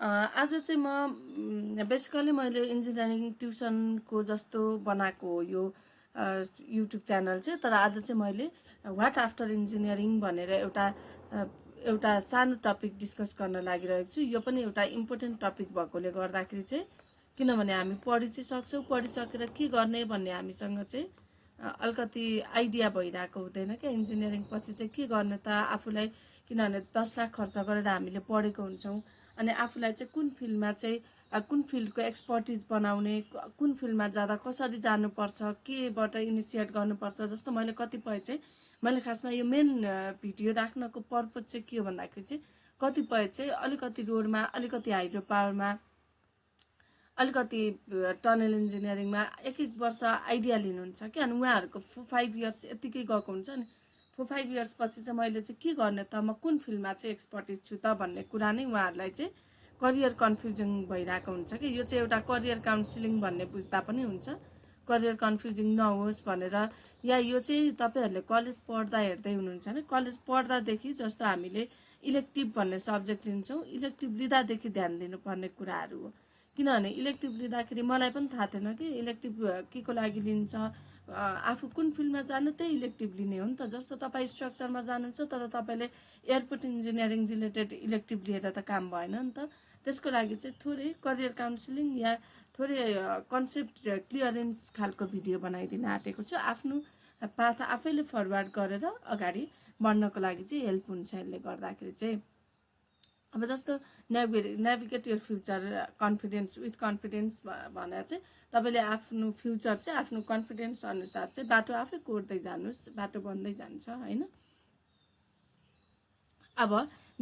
आज चाहिँ म बेसिकली मैले इन्जिनियरिङ ट्युसनको जस्तो बनाएको हो यो युट्युब च्यानल चाहिँ। तर आज चाहिँ मैले व्हाट आफ्टर इन्जिनियरिङ भनेर एउटा सानो टपिक डिस्कस गर्न लागिरहेको छु। यो पनि एउटा इम्पोर्टेन्ट टपिक भएकोले गर्दाखेरि चाहिँ, किनभने हामी पढि चाहिँ सक्छौँ, पढिसकेर के गर्ने भन्ने हामीसँग चाहिँ अलिकति आइडिया भइरहेको हुँदैन क्या। इन्जिनियरिङ पछि चाहिँ के गर्ने त आफूलाई, किनभने 10 लाख खर्च गरेर हामीले पढेको हुन्छौँ। अनि आफूलाई चाहिँ कुन फिल्डमा चाहिँ कुन फिल्डको एक्सपर्टिज बनाउने, कुन फिल्डमा जाँदा कसरी जानुपर्छ, केबाट इनिसिएट गर्नुपर्छ, जस्तो मैले खासमा यो मेन भिडियो राख्नको पर्पज चाहिँ के हो भन्दाखेरि चाहिँ, कतिपय चाहिँ अलिकति रोडमा, अलिकति हाइड्रो पावरमा, अलिकति टनल इन्जिनियरिङमा एक वर्ष आइडिया लिनुहुन्छ क्या। अनि उहाँहरूको 5 इयर्स यत्तिकै गएको हुन्छ नि। 5 इयर्स पछि चाहिँ मैले चाहिँ के गर्ने त, म कुन फिल्डमा चाहिँ एक्सपर्टिज छु त भन्ने कुरा नै उहाँहरूलाई चाहिँ करियर कन्फ्युजन भइरहेको हुन्छ कि। यो चाहिँ एउटा करियर काउन्सिलिङ भन्ने बुझ्दा पनि हुन्छ, करियर कन्फ्युजिङ नहोस् भनेर। या यो चाहिँ तपाईँहरूले कलेज पढ्दा हेर्दै हुनुहुन्छ भने, कलेज पढ्दादेखि जस्तो हामीले इलेक्टिभ भन्ने सब्जेक्ट लिन्छौँ, इलेक्टिभ लिँदादेखि ध्यान दिनुपर्ने कुराहरू हो। किनभने इलेक्टिभ लिँदाखेरि मलाई पनि थाहा थिएन कि इलेक्टिभ के को लागि लिन्छ, आफू कुन फिल्डमा जानु त्यही इलेक्टिभ लिने हो नि त। जस्तो तपाईँ स्ट्रक्चरमा जानुहुन्छ तर तपाईँले एयरपोर्ट इन्जिनियरिङ रिलेटेड इलेक्टिभ लिएर त काम भएन नि त। त्यसको लागि चाहिँ थोरै करियर काउन्सिलिङ या थोरै कन्सेप्ट क्लियरेन्स खालको भिडियो बनाइदिन आँटेको छु। आफ्नो पाथ आफैले फरवार्ड गरेर अगाडि बढ्नको लागि चाहिँ हेल्प हुन्छ यसले गर्दाखेरि चाहिँ। अब जस्तो navigate your future confidence with confidence भनेर चाहिँ तपाईँले आफ्नो फ्युचर चाहिँ आफ्नो कन्फिडेन्स अनुसार चाहिँ बाटो आफै कोर्दै जानुहोस्, बाटो बन्दै जान्छ होइन। अब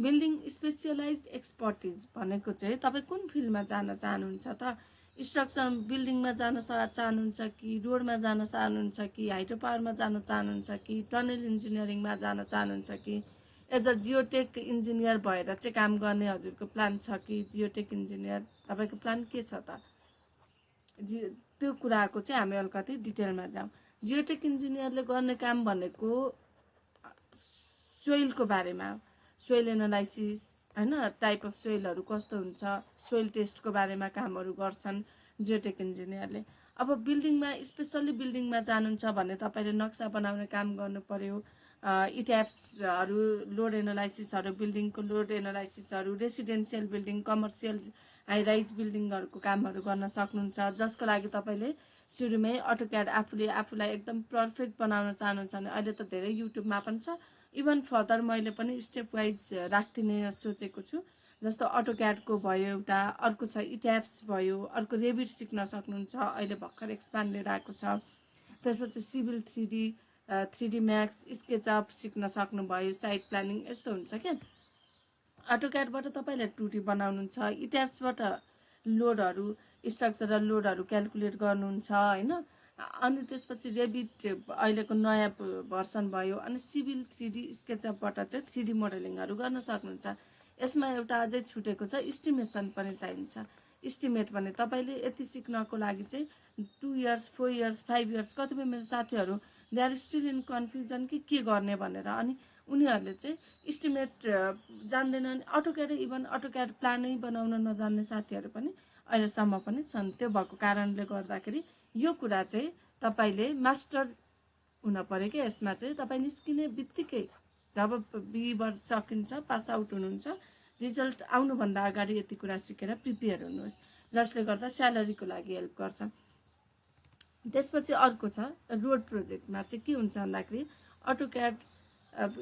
बिल्डिङ स्पेसियलाइज्ड एक्सपर्टिज भनेको चाहिँ तपाईँ कुन फिल्डमा जान चाहनुहुन्छ त, स्ट्रक्चर बिल्डिङमा जान चाहनुहुन्छ कि रोडमा जान चाहनुहुन्छ कि हाइड्रो पावरमा जान चाहनुहुन्छ कि टनल इन्जिनियरिङमा जान चाहनुहुन्छ कि एज अ जियोटेक इन्जिनियर भएर चाहिँ काम गर्ने हजुरको प्लान छ कि जियोटेक इन्जिनियर तपाईँको प्लान के छ त, त्यो कुराको चाहिँ हामी अलिकति डिटेलमा जाउँ। जियोटेक इन्जिनियरले गर्ने काम भनेको सोइलको बारेमा, सोइल एनालाइसिस होइन, टाइप अफ सोइलहरू कस्तो हुन्छ, सोइल टेस्टको बारेमा कामहरू गर्छन् जियोटेक इन्जिनियरले। अब बिल्डिङमा, स्पेसल्ली बिल्डिङमा जानुहुन्छ भने तपाईँले नक्सा बनाउने काम गर्नु पर्यो, इट्याप्सहरू, लोड एनालाइसिसहरू, बिल्डिङको लोड एनालाइसिसहरू, residential building, commercial high rise बिल्डिङहरूको कामहरू गर्न सक्नुहुन्छ। जसको लागि तपाईँले सुरुमै अटोक्याड आफूलाई एकदम पर्फेक्ट बनाउन चाहनुहुन्छ भने अहिले त धेरै युट्युबमा पनि छ। इभन फर्दर मैले पनि स्टेप वाइज राखिदिने सोचेको छु। जस्तो अटोक्याडको भयो एउटा, अर्को छ इट्याप्स भयो, अर्को रेबिट सिक्न सक्नुहुन्छ, अहिले भर्खर एक्सपान्ड लिएर आएको छ। त्यसपछि सिभिल 3D म्याक्स, स्केचअप सिक्न सक्नुभयो, साइट प्लानिङ, यस्तो हुन्छ क्या। अटोक्याडबाट तपाईँले 2D बनाउनुहुन्छ, इट्याप्सबाट लोडहरू, स्ट्रक्चरल लोडहरू क्यालकुलेट गर्नुहुन्छ होइन। अनि त्यसपछि रेबिट अहिलेको नयाँ भर्सन भयो। अनि सिभिल 3D स्केचअपबाट चाहिँ 3D मोडलिङहरू गर्न सक्नुहुन्छ। यसमा एउटा अझै छुटेको छ, इस्टिमेसन पनि चाहिन्छ। इस्टिमेट भने तपाईँले यति सिक्नको लागि चाहिँ 2 इयर्स, 4 इयर्स, 5 इयर्स, कतिपय मेरो साथीहरू they are still in confusion कि के गर्ने भनेर। अनि उनीहरूले चाहिँ इस्टिमेट जान्दैनन्, अटोक्याड, इभन अटोक्याड प्लानै बनाउन नजान्ने साथीहरू पनि अहिलेसम्म पनि छन्। त्यो भएको कारणले गर्दाखेरि यो कुरा चाहिँ तपाईँले मास्टर हुन पऱ्यो क्या। यसमा चाहिँ तपाईँ निस्किने बित्तिकै जब बीबाट सकिन्छ, पास आउट हुनुहुन्छ, रिजल्ट आउनुभन्दा अगाडि यति कुरा सिकेर प्रिपेयर हुनुहोस्, जसले गर्दा स्यालेरीको लागि हेल्प गर्छ। त्यसपछि अर्को छ रोड प्रोजेक्टमा चाहिँ के हुन्छ भन्दाखेरि अटोक्याड,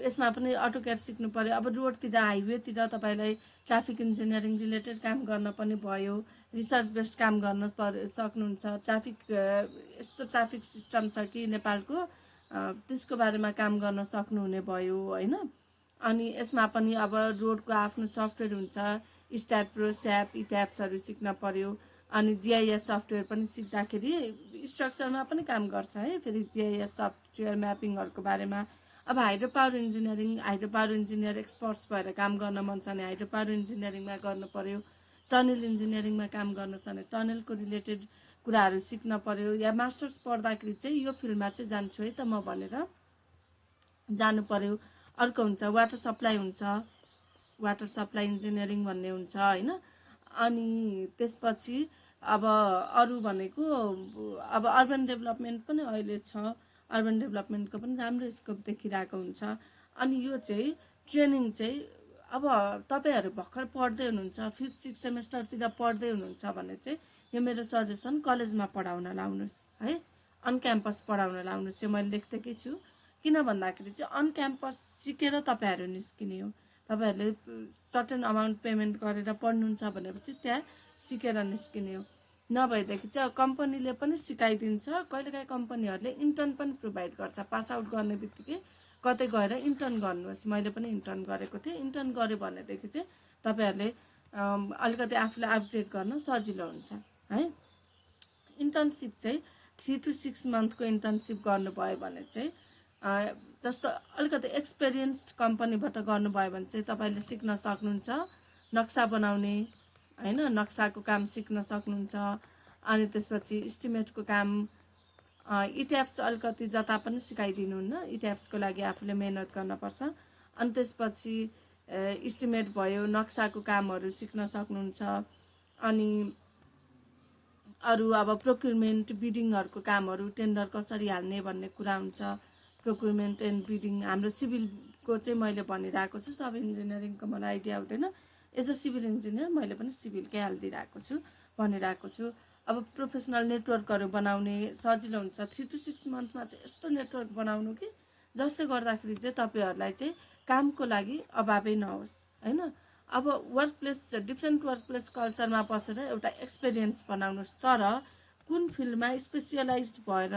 यसमा पनि अटोक्याड सिक्नु पऱ्यो। अब रोडतिर, हाइवेतिर तपाईँलाई ट्राफिक इन्जिनियरिङ रिलेटेड काम गर्न पनि भयो, रिसर्च बेस्ड काम गर्न सक्नुहुन्छ। यस्तो ट्राफिक सिस्टम छ कि नेपालको, त्यसको बारेमा काम गर्न सक्नुहुने भयो होइन। अनि यसमा पनि अब रोडको आफ्नो सफ्टवेयर हुन्छ, स्ट्याट प्रो, स्याप, इट्याप्सहरू सिक्न पर्यो। अनि जिआइएस सफ्टवेयर पनि सिक्दाखेरि स्ट्रक्चरमा पनि काम गर्छ है, फेरि जिआइएस सफ्टवेयर म्यापिङहरूको बारेमा। अब हाइड्रो पावर इन्जिनियर एक्सपर्ट्स भएर काम गर्न मन छ भने हाइड्रो पावर इन्जिनियरिङमा गर्नु पर्यो। टनल इन्जिनियरिङमा काम गर्न छ भने टनलको रिलेटेड कुराहरू सिक्न पर्यो। या मास्टर्स पढ्दाखेरि चाहिँ यो फिल्डमा चाहिँ जान्छु है त म भनेर जानु पर्यो। अर्को हुन्छ वाटर सप्लाई हुन्छ, वाटर सप्लाई इन्जिनियरिङ भन्ने हुन्छ होइन। अनि त्यसपछि अब अरू भनेको अब अर्बन डेभलपमेन्ट पनि अहिले छ, अर्बन डेभलपमेन्टको पनि राम्रो स्कोप देखिरहेको हुन्छ। अनि यो चाहिँ ट्रेनिङ चाहिँ अब तपाईँहरू भर्खर पढ्दै हुनुहुन्छ, 5th 6th सेमेस्टरतिर पढ्दै हुनुहुन्छ भने चाहिँ यो मेरो सजेसन कलेजमा पढाउन लाउनुहोस् है, अन क्याम्पस पढाउन लाउनुहोस्। यो मैले लेख्दैकै छु, किन भन्दाखेरि चाहिँ अन क्याम्पस सिकेर तपाईँहरू निस्किने हो। तपाईँहरूले सर्टेन अमाउन्ट पेमेन्ट गरेर पढ्नुहुन्छ भनेपछि त्यहाँ सिकेर निस्किने हो। नभएदेखि चाहिँ कम्पनीले पनि सिकाइदिन्छ, कहिलेकाहीँ कम्पनीहरूले इन्टर्न पनि प्रोभाइड गर्छ। पास आउट गर्ने बित्तिकै कतै गएर इन्टर्न गर्नुहोस्। मैले पनि इन्टर्न गरेको थिएँ। इन्टर्न गऱ्यो भनेदेखि चाहिँ तपाईँहरूले अलिकति आफूलाई अपग्रेड गर्न सजिलो हुन्छ है। इन्टर्नसिप चाहिँ 3 to 6 मन्थको इन्टर्नसिप गर्नुभयो भने चाहिँ जस्तो अलिकति एक्सपिरियन्स्ड कम्पनीबाट गर्नुभयो भने चाहिँ तपाईँले सिक्न सक्नुहुन्छ नक्सा बनाउने हैन, नक्साको काम सिक्न सक्नुहुन्छ। अनि त्यसपछि इस्टिमेटको काम, इट्याप्स अलिकति जता पनि सिकाइदिनुहुन्न, इट्याप्सको लागि आफूले मेहनत गर्नुपर्छ। अनि त्यसपछि इस्टिमेट भयो, नक्साको कामहरू सिक्न सक्नुहुन्छ। अनि अरू अब प्रोक्युरमेन्ट बिडिङहरूको कामहरू, टेन्डर कसरी हाल्ने भन्ने कुरा हुन्छ। प्रोक्युरमेन्ट एन्ड बिडिङ हाम्रो सिभिलको चाहिँ मैले भनिरहेको छु, सब इन्जिनियरिङको मलाई आइडिया हुँदैन। एज अ सिभिल इन्जिनियर मैले पनि सिभिलकै हालिदिइरहेको छु, भनिरहेको छु। अब प्रोफेसनल नेटवर्कहरू बनाउने सजिलो हुन्छ। 3 to 6 मन्थमा चाहिँ यस्तो नेटवर्क बनाउनु कि जसले गर्दाखेरि चाहिँ तपाईँहरूलाई चाहिँ कामको लागि अभावै नहोस् हैन। अब work place, different work place कल्चरमा बसेर एउटा एक्सपिरियन्स बनाउनुहोस्। तर कुन फिल्डमा स्पेसियलाइज्ड भएर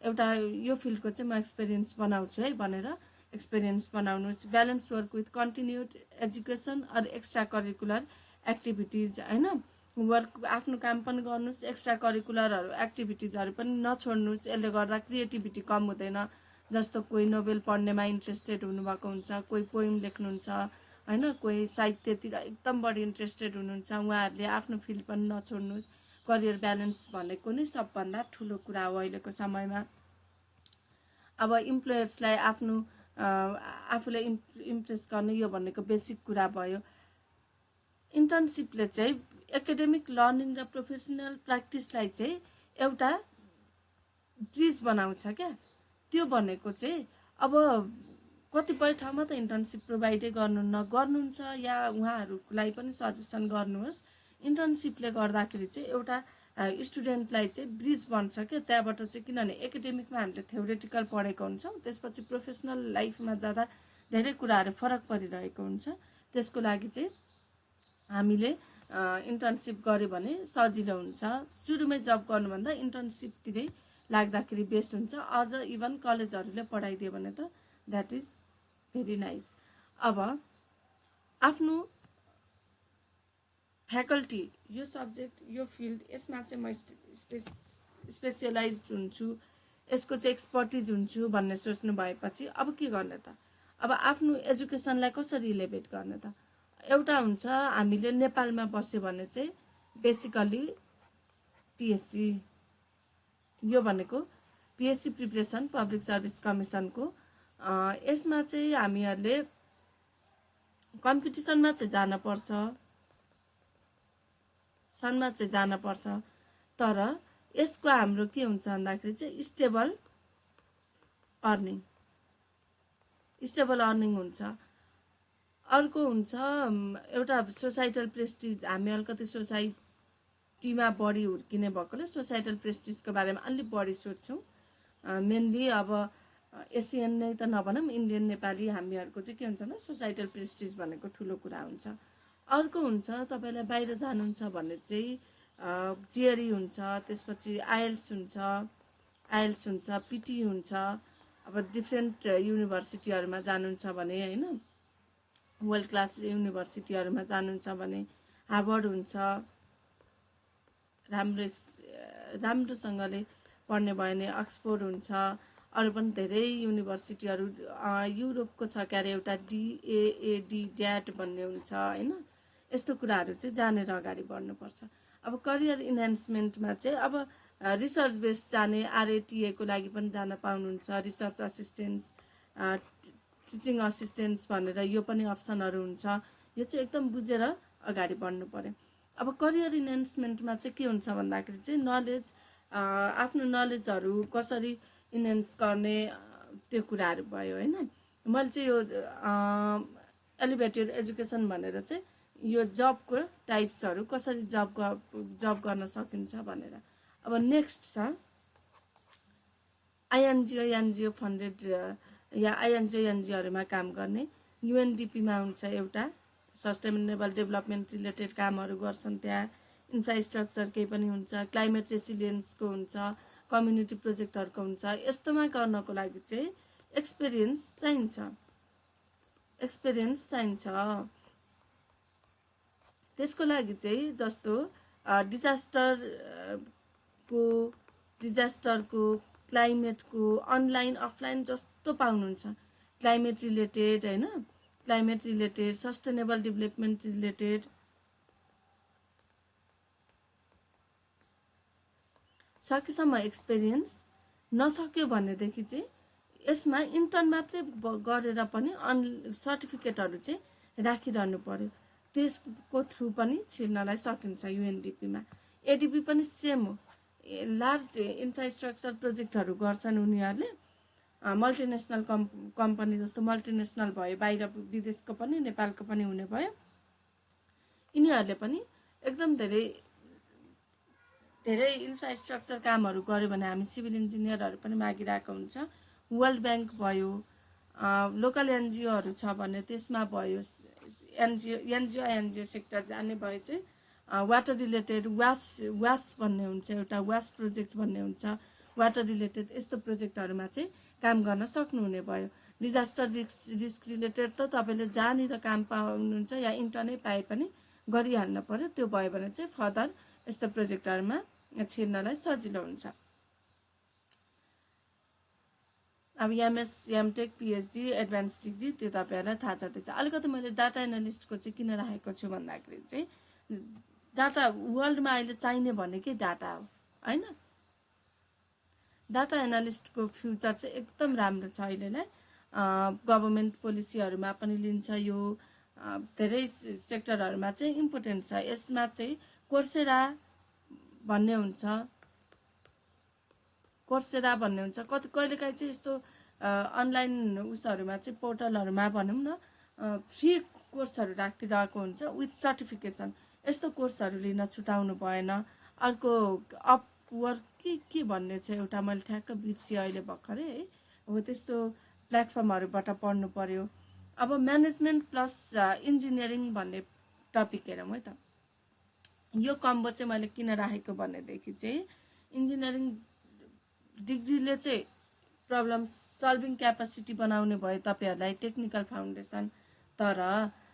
एउटा यो फिल्डको चाहिँ म एक्सपिरियन्स बनाउँछु है भनेर एक्सपिरियन्स बनाउनुहोस्। Balance work with continued education or extra curricular activities हैन। वर्क आफ्नो काम पनि गर्नुहोस्, एक्स्ट्रा करिकुलरहरू एक्टिभिटिजहरू पनि नछोड्नुहोस्। यसले गर्दा क्रिएटिभिटी कम हुँदैन। जस्तो कोही नोभेल पढ्नेमा इन्ट्रेस्टेड हुनुभएको हुन्छ, कोही पोइम लेख्नुहुन्छ हैन, कोही साहित्यतिर एकदम बढी इन्ट्रेस्टेड हुनुहुन्छ। उहाँहरूले आफ्नो फिल्ड पनि नछोड्नुहोस्। करियर ब्यालेन्स भनेको नै सबभन्दा ठुलो कुरा हो अहिलेको समयमा। अब इम्प्लोयर्सलाई आफ्नो आफूले इम्प्रेस गर्ने यो भनेको बेसिक कुरा भयो। इन्टर्नसिपले चाहिँ एकाडेमिक लर्निङ र प्रोफेसनल प्र्याक्टिसलाई चाहिँ एउटा ब्रिज बनाउँछ क्या। त्यो भनेको चाहिँ अब कतिपय ठाउँमा त इन्टर्नसिप प्रोभाइडै गर्नुहुन्छ, या उहाँहरूलाई पनि सजेसन गर्नुहोस्। इन्टर्नसिपले गर्दाखेरि चाहिँ एउटा स्टुडेन्टलाई चाहिँ ब्रिज बन्छ क्या त्यहाँबाट चाहिँ। किनभने एकाडेमिकमा हामीले थ्योरेटिकल पढेको हुन्छौँ, त्यसपछि प्रोफेसनल लाइफमा जाँदा धेरै कुराहरू फरक परिरहेको हुन्छ। त्यसको लागि चाहिँ हामीले इन्टर्नसिप गऱ्यो भने सजिलो हुन्छ। सुरुमै जब गर्नुभन्दा इन्टर्नसिपतिरै लाग्दाखेरि बेस्ट हुन्छ। अझ इभन कलेजहरूले पढाइदियो भने त द्याट इज भेरी नाइस। अब आफ्नो फ्याकल्टी, यो सब्जेक्ट, यो फिल्ड, यसमा चाहिँ म स्पेसियलाइज्ड हुन्छु, यसको चाहिँ एक्सपर्टिज हुन्छु भन्ने सोच्नु भएपछि अब के गर्ने त? अब आफ्नो एजुकेसनलाई कसरी इलेभेट गर्ने त? एउटा हुन्छ हामीले नेपालमा बस्यो भने चाहिँ बेसिकली पिएससी, यो भनेको पिएससी प्रिपरेसन पब्लिक सर्भिस कमिसनको। यसमा चाहिँ हामीहरूले कम्पिटिसनमा चाहिँ जानुपर्छ, सनमा चाहिँ जानुपर्छ। तर यसको हाम्रो के हुन्छ भन्दाखेरि चाहिँ स्टेबल अर्निङ हुन्छ। अर्को हुन्छ एउटा सोसाइटल प्रेस्टिज। हामी अलिकति सोसाइटीमा बढी हुर्किने भएकोले सोसाइटल प्रेस्टिजको बारेमा अलिक बढी सोध्छौँ। मेनली अब एसियन नै त नभनौँ, इन्डियन नेपाली हामीहरूको चाहिँ के हुन्छ भने सोसाइटल प्रेस्टिज भनेको ठुलो कुरा हुन्छ। अर्को हुन्छ तपाईँलाई बाहिर जानुहुन्छ भने चाहिँ जिआरई हुन्छ, त्यसपछि आइएल्स हुन्छ, पिटी हुन्छ। अब डिफ्रेन्ट युनिभर्सिटीहरूमा जानुहुन्छ भने हैन, वर्ल्ड क्लास युनिभर्सिटीहरूमा जानुहुन्छ भने हार्वर्ड हुन्छ, राम्रोसँगले पढ्ने भयो भने अक्सफोर्ड हुन्छ। अरू पनि धेरै युनिभर्सिटीहरू युरोपको छ क्यारे, एउटा डिएएडी ड्याट भन्ने हुन्छ हैन। यस्तो कुराहरू चाहिँ जानेर अगाडि बढ्नुपर्छ। अब करियर इन्हान्समेन्टमा चाहिँ अब रिसर्च बेस्ड जाने, आरएटीएको लागि पनि जान पाउनुहुन्छ, रिसर्च असिस्टेन्स, टिचिङ असिस्टेन्स भनेर यो पनि अप्सनहरू हुन्छ। यो चाहिँ एकदम बुझेर अगाडि बढ्नु पर्यो। अब करियर इन्हान्समेन्टमा चाहिँ के हुन्छ भन्दाखेरि चाहिँ नलेज, आफ्नो नलेजहरू कसरी इन्हान्स गर्ने त्यो कुराहरू भयो होइन। मैले चाहिँ यो एलिभेटेड एजुकेसन भनेर चाहिँ यो जबको टाइप्सहरू कसरी जब गर्न सकिन्छ भनेर। अब नेक्स्ट छ आइएनजिओ एनजिओ फन्डेड या आइएनजिओ एनजिओहरूमा काम गर्ने। युएनडिपीमा हुन्छ एउटा सस्टेनेबल डेभलपमेन्ट रिलेटेड कामहरू गर्छन् त्यहाँ। इन्फ्रास्ट्रक्चर केही पनि हुन्छ, क्लाइमेट रेसिलियन्सको हुन्छ, कम्युनिटी प्रोजेक्टहरूको हुन्छ। यस्तोमा गर्नको लागि चाहिँ एक्सपिरियन्स चाहिन्छ। त्यसको लागि चाहिँ जस्तो डिजास्टरको क्लाइमेटको अनलाइन अफलाइन जस्तो पाउनुहुन्छ। क्लाइमेट रिलेटेड होइन, climate related, sustainable development related, सकेसम्म एक्सपिरियन्स। नसक्यो भनेदेखि चाहिँ यसमा इन्टर्न मात्रै गरेर पनि सर्टिफिकेटहरू चाहिँ राखिरहनु पर्यो। त्यसको थ्रु पनि छिर्नलाई सकिन्छ युएनडिपीमा। एडिपी पनि सेम हो, लार्ज इन्फ्रास्ट्रक्चर प्रोजेक्टहरू गर्छन् उनीहरूले। मल्टिनेसनल कम्पनी जस्तो मल्टिनेसनल भयो, बाहिर विदेशको पनि नेपालको पनि हुने भयो। यिनीहरूले पनि एकदम धेरै इन्फ्रास्ट्रक्चर कामहरू गर्यो भने हामी सिभिल इन्जिनियरहरू पनि मागिरहेको हुन्छ। वर्ल्ड ब्याङ्क भयो, लोकल एनजिओहरू छ भने त्यसमा भयो। एनजिओ सेक्टर जाने भए चाहिँ वाटर रिलेटेड वास भन्ने हुन्छ, एउटा वास प्रोजेक्ट भन्ने हुन्छ, वाटर रिलेटेड यस्तो प्रोजेक्टहरूमा चाहिँ काम गर्न सक्नुहुने भयो। डिजास्टर रिस्क रिलेटेड त तपाईँले जहाँनिर काम पाउनुहुन्छ या इन्टर्नै पाए पनि गरिहाल्नु पर्यो। त्यो भयो भने चाहिँ फर्दर यस्तो प्रोजेक्टहरूमा छिर्नलाई सजिलो हुन्छ। अब MS, MTech, PhD, advance degree त्यो तपाईँहरूलाई थाहा छँदैछ। अलिकति मैले डाटा एनालिस्टको चाहिँ किन राखेको छु भन्दाखेरि चाहिँ डाटा वर्ल्डमा अहिले चाहिने भनेकै डाटा हो होइन। डाटा एनालिस्टको फ्युचर चाहिँ एकदम राम्रो छ अहिलेलाई। गभर्मेन्ट पोलिसीहरूमा पनि लिन्छ यो, धेरै सेक्टरहरूमा चाहिँ इम्पोर्टेन्ट छ। यसमा चाहिँ कोर्सेरा भन्ने हुन्छ, कहिलेकाहीँ चाहिँ यस्तो अनलाइन उसहरूमा चाहिँ पोर्टलहरूमा भनौँ न फ्री कोर्सहरू राखिरहेको हुन्छ विथ सर्टिफिकेसन। यस्तो कोर्सहरू लिन छुटाउनु भएन। अर्को अपवर्क के भन्ने चाहिँ एउटा मैले ठ्याक्क बिर्सिएँ अहिले भर्खरै है, हो त्यस्तो प्लेटफर्महरूबाट पढ्नु पर्यो। अब म्यानेजमेन्ट प्लस इन्जिनियरिङ भन्ने टपिक हेरौँ है त। यो कम्बो चाहिँ मैले किन राखेको भनेदेखि चाहिँ इन्जिनियरिङ डिग्रीले चाहिँ प्रब्लम सल्भिङ क्यापासिटी बनाउने भयो तपाईँहरूलाई, टेक्निकल फाउन्डेसन। तर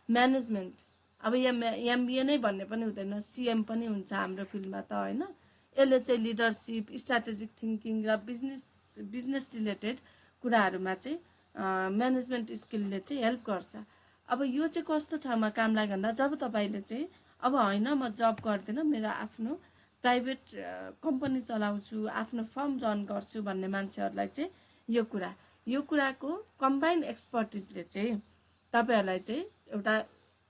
म्यानेजमेन्ट अब एमबिए नै भन्ने पनि हुँदैन, सिएम पनि हुन्छ हाम्रो फिल्डमा त होइन। यसले चाहिँ लिडरसिप, स्ट्राटेजिक थिङ्किङ र बिजनेस रिलेटेड कुराहरूमा चाहिँ म्यानेजमेन्ट स्किलले चाहिँ हेल्प गर्छ। अब यो चाहिँ कस्तो ठाउँमा काम लाग्यो भन्दा जब तपाईँले चाहिँ अब होइन म जब गर्दिनँ, मेरो आफ्नो प्राइभेट कम्पनी चलाउँछु, आफ्नो फर्म रन गर्छु भन्ने मान्छेहरूलाई चाहिँ यो कुराको कम्बाइन एक्सपर्टिजले चाहिँ तपाईँहरूलाई चाहिँ एउटा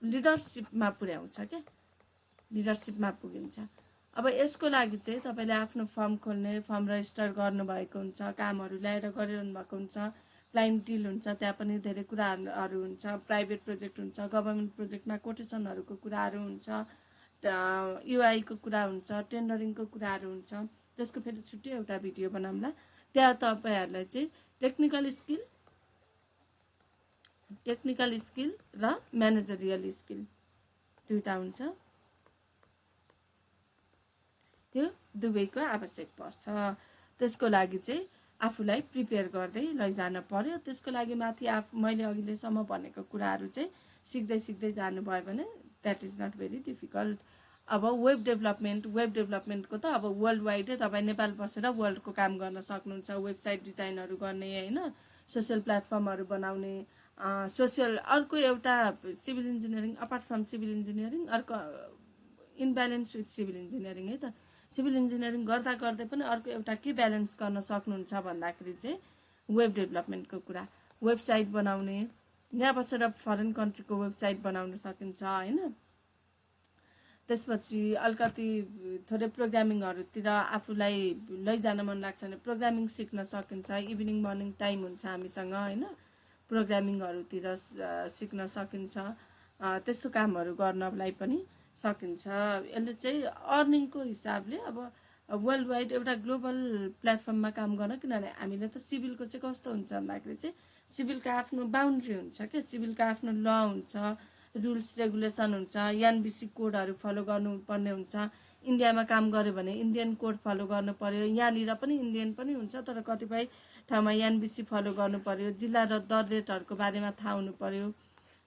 लिडरसिपमा पुर्याउँछ क्या, लिडरसिपमा पुगिन्छ। अब यसको लागि चाहिँ तपाईँले आफ्नो फर्म खोल्ने, फर्म रजिस्टर गर्नुभएको हुन्छ, कामहरू ल्याएर गरिरहनु भएको हुन्छ, क्लाइन्ट डिल हुन्छ, त्यहाँ पनि धेरै कुराहरू हुन्छ, प्राइभेट प्रोजेक्ट हुन्छ, गभर्मेन्ट प्रोजेक्टमा कोटेसनहरूको कुराहरू हुन्छ, युआईको कुरा हुन्छ, टेन्डरिङको कुराहरू हुन्छ। त्यसको फेरि छुट्टै एउटा भिडियो बनाउँला। त्यहाँ तपाईँहरूलाई चाहिँ टेक्निकल स्किल र म्यानेजरियल स्किल दुईवटा हुन्छ, त्यो दुवैको आवश्यक पर्छ। त्यसको लागि चाहिँ आफूलाई प्रिपेयर गर्दै लैजान पर्यो। त्यसको लागि माथि मैले अहिलेसम्म भनेको कुराहरू चाहिँ सिक्दै जानुभयो भने that is not very difficult. अब वेब डेभलपमेन्टको त अब वर्ल्ड वाइडै तपाईँ नेपाल बसेर वर्ल्डको काम गर्न सक्नुहुन्छ। वेबसाइट डिजाइनहरू गर्ने होइन, सोसियल प्लेटफर्महरू बनाउने, अर्को एउटा civil engineering apart from civil engineering, अर्को इनब्यालेन्स विथ सिभिल इन्जिनियरिङ है त। सिभिल इन्जिनियरिङ गर्दा गर्दै पनि अर्को एउटा के ब्यालेन्स गर्न सक्नुहुन्छ भन्दाखेरि चाहिँ वेब डेभलपमेन्टको कुरा, वेबसाइट बनाउने, यहाँ बसेर फरेन कन्ट्रीको वेबसाइट बनाउन सकिन्छ होइन। त्यसपछि अलिकति थोरै प्रोग्रामिङहरूतिर आफूलाई लैजान मन लाग्छ भने प्रोग्रामिङ सिक्न सकिन्छ। इभिनिङ मर्निङ टाइम हुन्छ हामीसँग होइन, प्रोग्रामिङहरूतिर सिक्न सकिन्छ। त्यस्तो कामहरू गर्नलाई पनि सकिन्छ। यसले चाहिँ अर्निङको हिसाबले अब वर्ल्ड वाइड एउटा ग्लोबल प्लेटफर्ममा काम गर्न, किनभने हामीले त सिभिलको चाहिँ कस्तो हुन्छ भन्दाखेरि चाहिँ सिभिलको आफ्नो बााउन्ड्री हुन्छ क्या, सिभिलको आफ्नो ल हुन्छ, रुल्स रेगुलेसन हुन्छ, एनबिसी कोडहरू फलो गर्नुपर्ने हुन्छ। इन्डियामा काम गऱ्यो भने इन्डियन कोड फलो गर्नु पर्यो, यहाँनिर पनि इन्डियन पनि हुन्छ तर कतिपय ठाउँमा एनबिसी फलो गर्नु पर्यो, जिल्ला र दर रेटहरूको बारेमा थाहा हुनु पर्यो।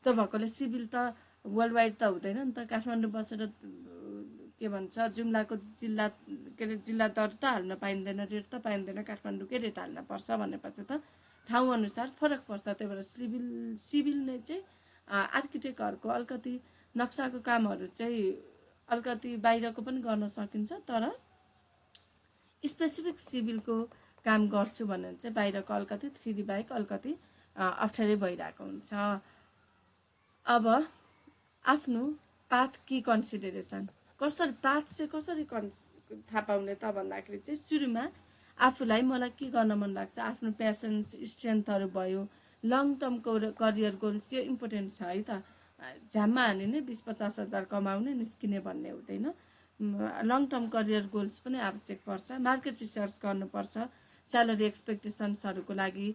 त्यो भएकोले सिभिल त वर्ल्ड वाइड त हुँदैन नि त, काठमाडौँ बसेर के भन्छ जुम्लाको जिल्ला के अरे जिल्ला दर त हाल्न पाइँदैन, रेट त पाइँदैन, काठमाडौँकै रेट हाल्न पर्छ भनेपछि त ठाउँ अनुसार फरक पर्छ। त्यही भएर सिभिल नै चाहिँ आर्किटेक्टहरूको अलिकति नक्साको कामहरू चाहिँ अलिकति बाहिरको पनि गर्न सकिन्छ, तर स्पेसिफिक सिभिलको काम गर्छु भने चाहिँ बाहिरको अलिकति 3D बाहेक अलिकति अप्ठ्यारै भइरहेको हुन्छ। अब आफ्नो पाथ की कन्सिडरेसन, कसरी पाथ चाहिँ कसरी थाहा पाउने त भन्दाखेरि चाहिँ सुरुमा आफूलाई मलाई के गर्न मन लाग्छ, आफ्नो प्यासन्स स्ट्रेन्थहरू भयो, लङ टर्मको करियर गोल्स, यो इम्पोर्टेन्ट छ है त। झ्याममा हाने नै 20-50 हजार कमाउने निस्किने भन्ने हुँदैन। लङ टर्म करियर गोल्स पनि आवश्यक पर्छ। मार्केट रिसर्च गर्नुपर्छ, स्यालेरी एक्सपेक्टेसन्सहरूको लागि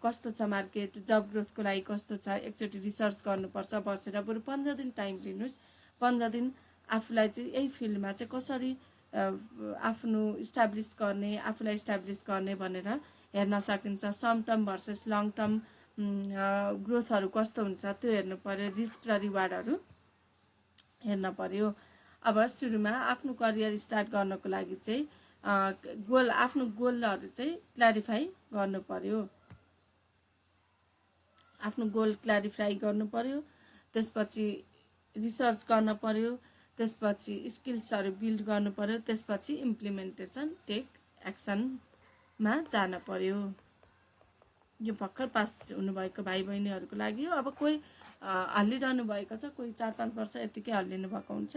कस्तो छ मार्केट, जब ग्रोथको लागि कस्तो छ, एकचोटि रिसर्च गर्नुपर्छ बसेर। बरु 15 दिन टाइम लिनुहोस्, 15 दिन आफूलाई चाहिँ यही फिल्डमा चाहिँ कसरी आफ्नो इस्टाब्लिस गर्ने, आफूलाई इस्टाब्लिस गर्ने भनेर हेर्न सकिन्छ। Short term versus long term ग्रोथहरू कस्तो हुन्छ त्यो हेर्नु पर्यो, रिस्क र रिवार्डहरू हेर्न पर्यो। अब सुरुमा आफ्नो करियर स्टार्ट गर्नको लागि चाहिँ आफ्नो गोलहरू चाहिँ क्ल्यारिफाई गर्नु पर्यो, आफ्नो गोल क्ल्यारिफाई गर्नु पर्यो। त्यसपछि रिसर्च गर्न पर्यो, त्यसपछि स्किल्सहरू बिल्ड गर्नु पर्यो, त्यसपछि इम्प्लिमेन्टेसन टेक एक्सनमा जान पर्यो। यो भर्खर पास हुनुभएको भाइ बहिनीहरूको लागि हो। अब कोही हल्लिरहनु भएको छ, कोही 4-5 वर्ष यतिकै हल्लिनु भएको हुन्छ,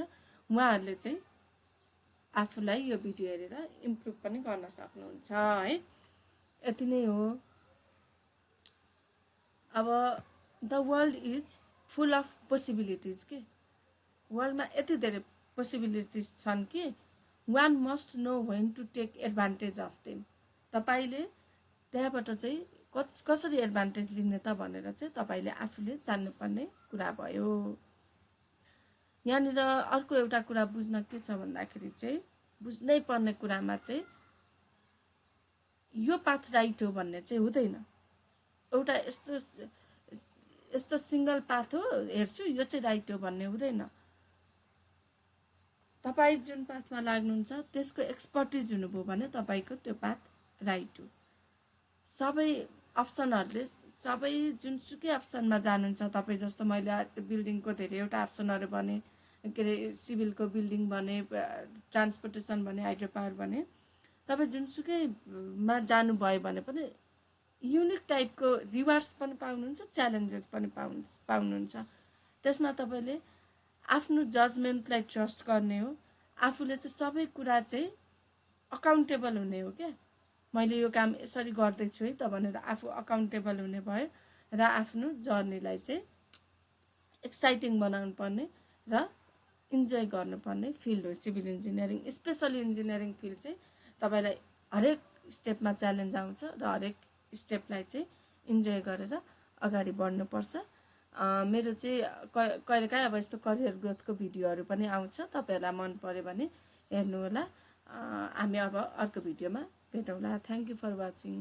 उहाँहरूले चाहिँ आफूलाई यो भिडियो हेरेर इम्प्रुभ पनि गर्न सक्नुहुन्छ है। यति नै हो। अब the world is full of possibilities के, वर्ल्डमा यति धेरै पोसिबिलिटिज छन् कि one must know when to take advantage of them. तपाईँले त्यहाँबाट चाहिँ कसरी एडभान्टेज लिने त भनेर चाहिँ तपाईँले आफूले जान्नुपर्ने कुरा भयो। यहाँनिर अर्को एउटा कुरा बुझ्न के छ भन्दाखेरि चाहिँ बुझ्नै पर्ने कुरामा चाहिँ यो पाथ राइट हो भन्ने चाहिँ हुँदैन। एउटा यस्तो सिङ्गल पाथ हो हेर्छु यो चाहिँ राइट हो भन्ने हुँदैन। तपाईँ जुन पाथमा लाग्नुहुन्छ त्यसको एक्सपर्टिज हुनुभयो भने तपाईँको त्यो पाथ राइट हो। सबै अप्सनहरूले सबै जुनसुकै अप्सनमा जानुहुन्छ, तपाईँ जस्तो मैले बिल्डिङको धेरैवटा अप्सनहरू भने, के अरे सिभिलको बिल्डिङ भने, ट्रान्सपोर्टेसन भने, हाइड्रो पावर भने, तपाईँ जुनसुकैमा जानुभयो भने पनि युनिक टाइपको रिवार्ड्स पनि पाउनुहुन्छ, च्यालेन्जेस पनि पाउनुहुन्छ। त्यसमा तपाईँले आफ्नो जजमेन्टलाई ट्रस्ट गर्ने हो, आफूले चाहिँ सबै कुरा चाहिँ अकाउन्टेबल हुने हो क्या, मैले यो काम यसरी गर्दैछु है त भनेर आफू अकाउन्टेबल हुने भयो र आफ्नो जर्नीलाई चाहिँ एक्साइटिङ बनाउनु पर्ने र इन्जोय गर्नुपर्ने फिल्ड हो civil engineering. Specially engineering field चाहिँ तपाईँलाई हरेक स्टेपमा च्यालेन्ज आउँछ र हरेक स्टेपलाई चाहिँ इन्जोय गरेर अगाडि बढ्नुपर्छ। मेरो चाहिँ कहिलेकाहीँ अब यस्तो करियर ग्रोथको भिडियोहरू पनि आउँछ, तपाईँहरूलाई मन पर्यो भने हेर्नुहोला। हामी अब अर्को भिडियोमा भेटौँला। Thank you for watching.